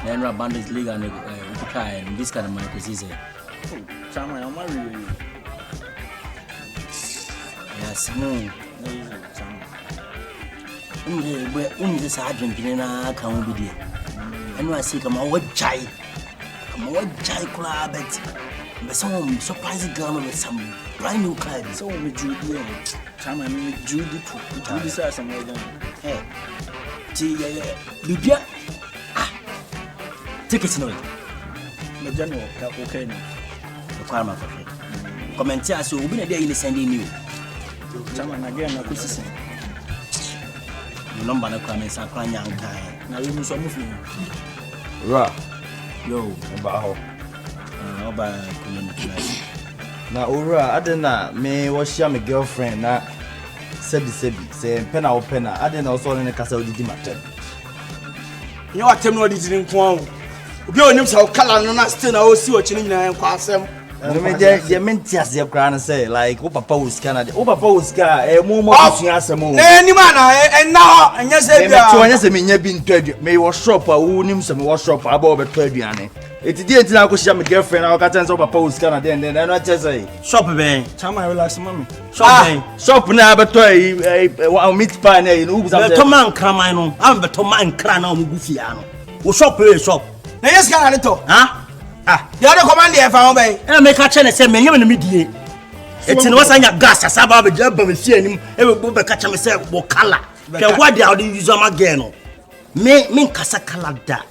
Then Bandits League and try and this kind of money because he's Chairman, I'm married. Yes, no. Only sergeant in a can be there. And I say, come on, what chai? Come on, what chai club? But some surprising government with some brand new clothes. So, with Judy, Chairman, with Judy, Judy says some more than hey. Libya. Take it no. The general, okay. The karma for it. Comment here, so we'll be there in the sending you. Chairman, again, I could see. The number of comments are crying young time. Now, you must move me. Ra. Yo, About community. now, Ura, I didn't me was my girlfriend. Now, Sebi, say, penna or penna. I didn't also in the castle did matter. You are telling me this didn't come. You know, so color no still I will see what you need and cross them. The mentias your grand say, like, oh, Papa was Canada, oh, Papa was car, a more as a moon. Any man, and now, and yes, I mean, you've been 12, may was shop, who knew some was shop above 12. It didn't know because my girlfriend, our cousins over Post Canada, and then I just say, shop a Chama relax, mommy. Shop now, but a meat pie, who's a Toman Cramino, I'm the Toman Crano Gufiano. Who shop a shop? Now, yes, can I little, huh? The other command I found by, and I make a channel say, men, you're in the media. It's in what's on your gas, as about the job of seeing him, every book catch myself, what color. What they are the use of my gano. Me Casa Calada,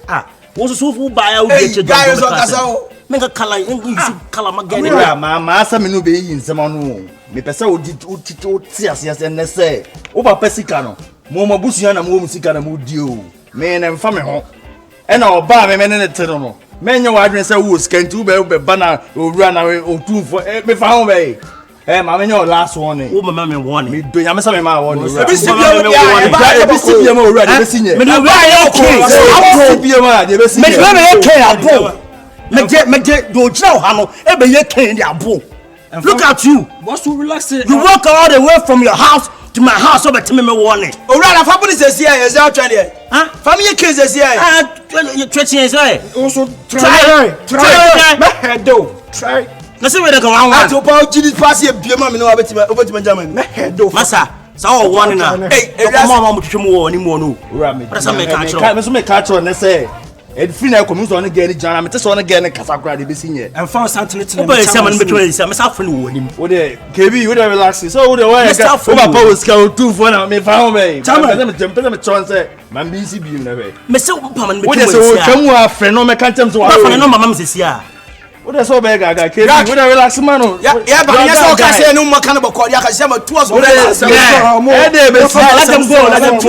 was so full by our guys on Casa. Make a color in color Magana. Mamma, some new be in some room. Me Pesa did yes, and they say, over Pesicano, Moma Busiana, Musicana, Mudio, men and family. And our bar, men in the tunnel. Men, your address, who can do better, banner, or run away, or two for me found way. Eh, my your last warning. Oh, my mammy warning me. Do you have some my warning? Let me see you already. Listen, you be a man, you see. Look at you. What's to relax? You walk all the way from your house to my house over to me warning. Oh, right, family says here, is out there. Huh? Family kids is here. You're 20 years old. Also, try. Try. Let's see where they go on. I told you Jesus pass here, be a man, over to Benjamin. Massa, so one now. Hey, mama, to more anymore. No, that's a catch on, let's say. And Fina comes on again, John. I'm just on again, a Casacra, the senior. And found something between myself and warning. What a Kbee, would have relaxed. So, the way I got for my post, go too for me, found me. Tell me, jumping on the chance, man, busy being away. Myself, what is so come with friend, no, my can't so I know my mam's here. What is so big? I got Kbee, would have relaxed, man. Yeah, but yes, I can say no more kind of a call. I can say my two of them. Let them go, let them go.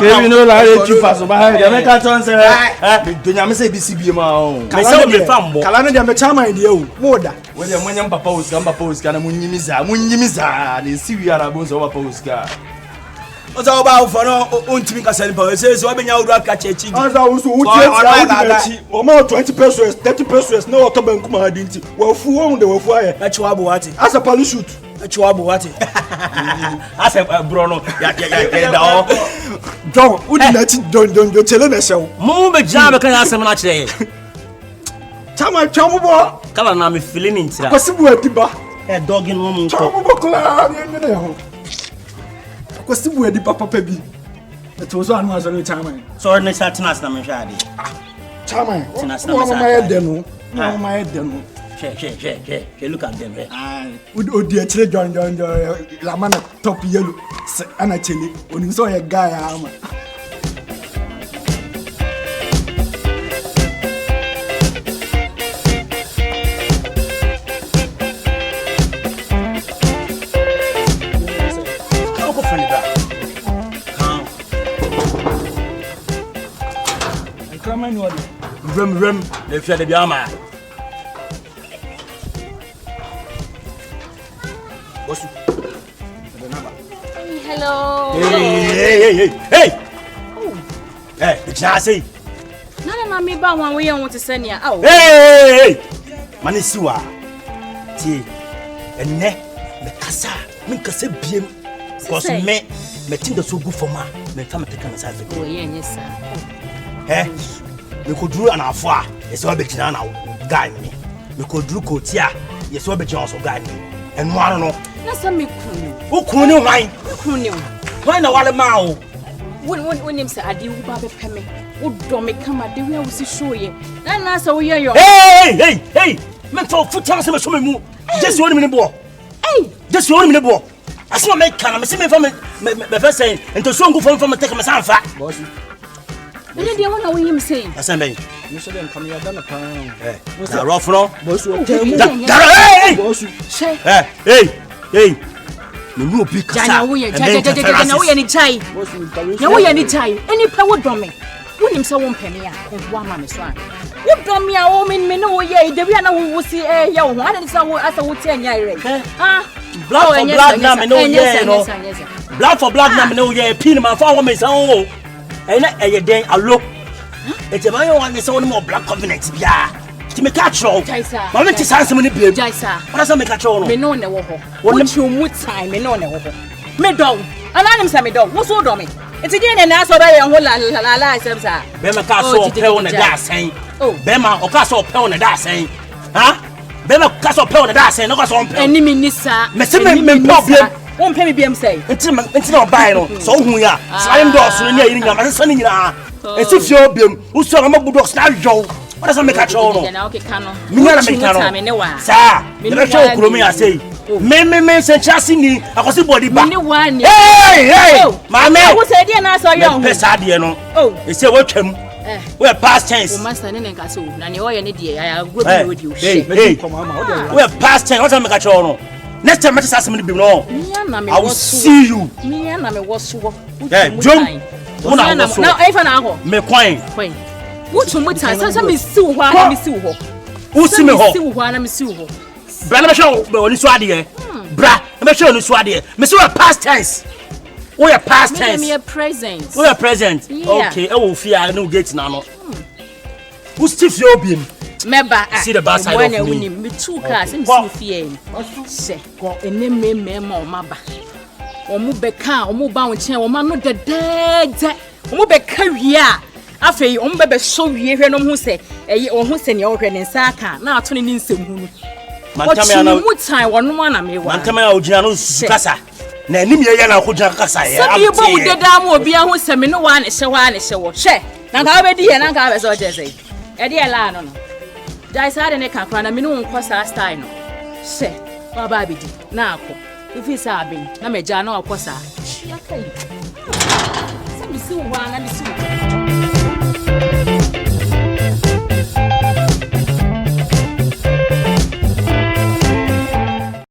You know, like you pass by. I make a chance. Do you say BCB? Calendar, the charm idea. Water. When your money papa was gonna post, can Munimiza, the Syria bones over postcard. What's all about for no untimika cell? Says, what been out of catching? I was more 20 pesos, 30 pesos, no Otobankuma didn't. Well, full on the fire. That's what as a parachute. Chuabuati. I said, Bruno, John, don't tell me so. Move job can ask him much day. Tell my chumbo, come on, I'm feeling it. I was a dog in woman. I was still where the papa baby. It was one was on the time. So, I said, Tinasna, Charming, my head, look at them. Would dear children join the Lamana top yellow and actually when you saw a guy. kraman ni wadi. Rem le fia de biama. Bosu. Hello. Hey. Oh. The chassis. Na me ba wan we want to send ya. Oh. Hey. Mani siwa. Ti. Enne me kasa biem. Because me think the so good for ma. Me fam take am aside. Oh yes sir. Me ko duru anafo a yesi wa bekina na guy me. Me ko duru ko tia yesi wa bekina so guy me. Enu ano no. Na sa me kunu. Wo kunu hwan? Kunu. Hwan na wale ma o? When him say ade wo ba be peme. Wo do me kama de we wo si show ye. Na sa wo ye yo. Hey. Me for futan se me so me mu. Just one minute bo. Hey. Just 1 minute bo. Asema me kana me se me fa me first saying into so ngu from take me sanfa. Boss. Ele dia wona wo him say. Asema me. You say dem come here done pa. Na rough no. Boss. Hey. Boss. Hey. Me no bi kasa. Jana wo ye ni chai. Na wo ye ni chai. Eni pa wo do me. Wonim se wo mpeme a wo ama me so a. Wo do me a wo me no wo ye de wi na wo si ye wo ho ade se wo asa wo ti anya ire. Blood for blood na me no ye no. Blood for blood na me no ye pin man fa wo me san wo. E na eye den alo. E je man yo wan se wo no black covenant bia. Ti me ka tro. Ma me ti sanse mo ni bia. Jaisa. What say me ka tro no? Me no ne wo ho. Wo chi mu time me no ne wo ho. Me do. Ananim se me do. Wo so do me. It's again and that's what I am. La Samsa. Bema Castle Pell on the dash saying, oh, Bema or Castle Pell on the dash saying, huh? Bema Castle Pell on the dash saying, no, that's on any minister. Messim, problem. Won't pay me BM say. Until buying, so who ya, slime doors, and you're not sending ya. As if you're being who saw a mobile dog snap Joe. What does that make a show? Okay, Cano. Me not make time in a while, sir. Me not show Kurumi, I say. Me say chasing, I was a body back. Hey, my man, who said, "Dear, I saw young Pesadiano." Oh, it's a welcome. We're past tense. Master and Castle, and you're an idiot. I agree with you. Hey, we're past tense. What's a make a show? Next time, let's ask me to be wrong. I will see you. Me and I was so. John, now, even now, me quine. What's your time? Some is so hard. Let me see who. Who's me? Let me see who. Brother, show on this idea. Bra, I'm sure this idea. Miss, we're past tense. We are past tense. Me a present. We are present. Okay, I will fear no gate now. Who's stiff your beam? Member, see the bus side of me. Me 2 cars and see fear. Say, and name me memo maba. Or move back car, or move bound chair, or man not the dead. Move back career. After you umbe so ye no who say, or who send your friend in Saka, now turning in some. Mantama no time one na me wa. Mantama ogina no kasa. Na nim ye na ogina kasa ye. Sabi bo mu de da mo obi ahu se me no wa ne hye wo. Hye. Na ka obedi ye na ka be so je sei. E de la no no. Jai sa de ne ka kra na me no nko sa style no. Hye. Wa ba bi di. Na akọ. Ifi sa abin. Na me ja na akọ sa. Ya kai. Sabi si wo na bi si.